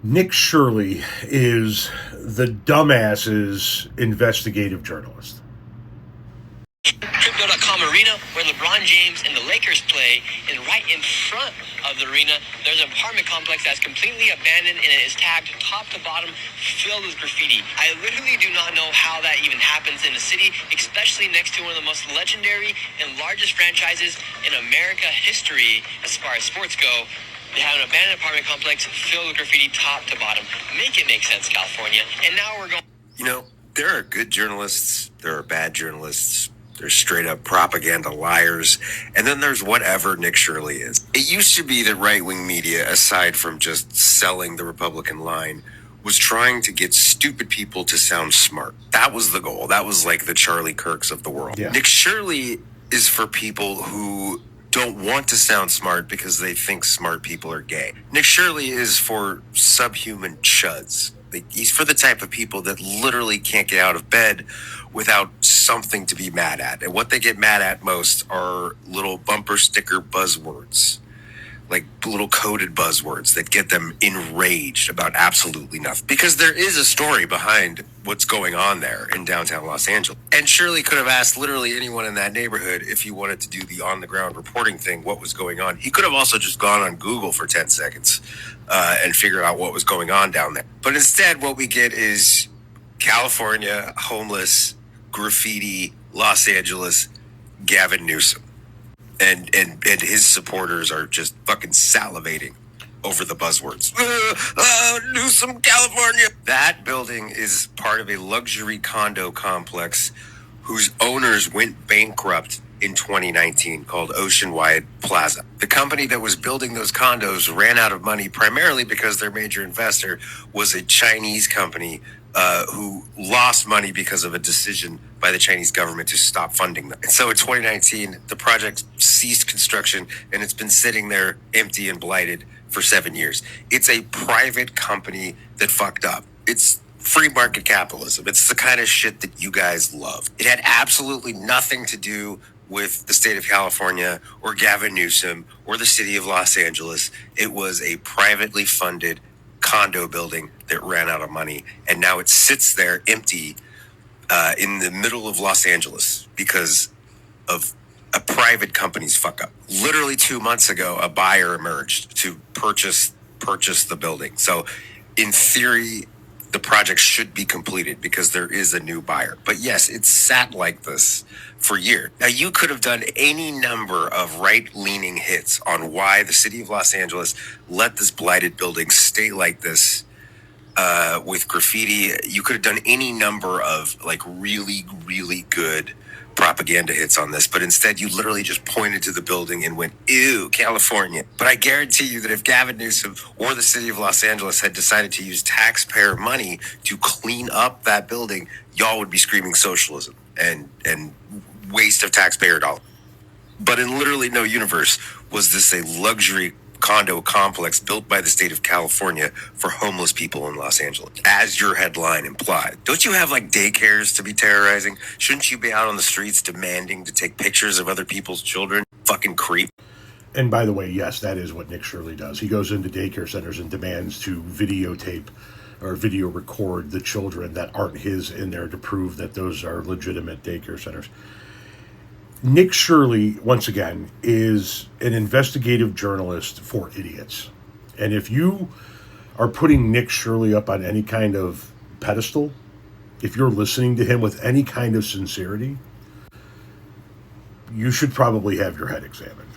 Nick Shirley is the dumbass's investigative journalist. Crypto.com arena where LeBron James and the Lakers play, and right in front of the arena there's an apartment complex that's completely abandoned and it is tagged top to bottom filled with graffiti. I literally do not know how that even happens in a city, especially next to one of the most legendary and largest franchises in America history as far as sports go. They have an abandoned apartment complex filled with graffiti top to bottom. Make it make sense, California. And now we're going... You know, there are good journalists, there are bad journalists, there's straight up propaganda liars, and then there's whatever Nick Shirley is. It used to be that right-wing media, aside from just selling the Republican line, was trying to get stupid people to sound smart. That was the goal. That was like the Charlie Kirks of the world. Yeah. Nick Shirley is for people who don't want to sound smart because they think smart people are gay. Nick Shirley is for subhuman chuds. He's for the type of people that literally can't get out of bed without something to be mad at. And what they get mad at most are little bumper sticker buzzwords, like little coded buzzwords that get them enraged about absolutely nothing. Because there is a story behind what's going on there in downtown Los Angeles. And Shirley could have asked literally anyone in that neighborhood if he wanted to do the on-the-ground reporting thing, what was going on. He could have also just gone on Google for 10 seconds and figured out what was going on down there. But instead, what we get is California, homeless, graffiti, Los Angeles, Gavin Newsom. And his supporters are just fucking salivating over the buzzwords. Newsom, California. That building is part of a luxury condo complex whose owners went bankrupt in 2019 called Oceanwide Plaza. The company that was building those condos ran out of money primarily because their major investor was a Chinese company who lost money because of a decision by the Chinese government to stop funding them. And so in 2019, the project ceased construction and it's been sitting there empty and blighted for 7 years. It's a private company that fucked up. It's free market capitalism. It's the kind of shit that you guys love. It had absolutely nothing to do with the state of California or Gavin Newsom or the city of Los Angeles. It was a privately funded condo building that ran out of money, and now it sits there empty in the middle of Los Angeles because of a private company's fuck up. Literally 2 months ago, a buyer emerged to purchase the building. So in theory, the project should be completed because there is a new buyer. But yes, it's sat like this for years. Now, you could have done any number of right-leaning hits on why the city of Los Angeles let this blighted building stay like this with graffiti. You could have done any number of like really, really good propaganda hits on this, but instead you literally just pointed to the building and went, ew, California. But I guarantee you that if Gavin Newsom or the city of Los Angeles had decided to use taxpayer money to clean up that building, y'all would be screaming socialism and waste of taxpayer dollars. But in literally no universe was this a luxury condo complex built by the state of California for homeless people in Los Angeles, as your headline implied. Don't you have like daycares to be terrorizing? Shouldn't you be out on the streets demanding to take pictures of other people's children? Fucking creep. And by the way, yes, that is what Nick Shirley does. He goes into daycare centers and demands to videotape or video record the children that aren't his in there to prove that those are legitimate daycare centers. Nick Shirley, once again, is an investigative journalist for idiots. And if you are putting Nick Shirley up on any kind of pedestal, if you're listening to him with any kind of sincerity, you should probably have your head examined.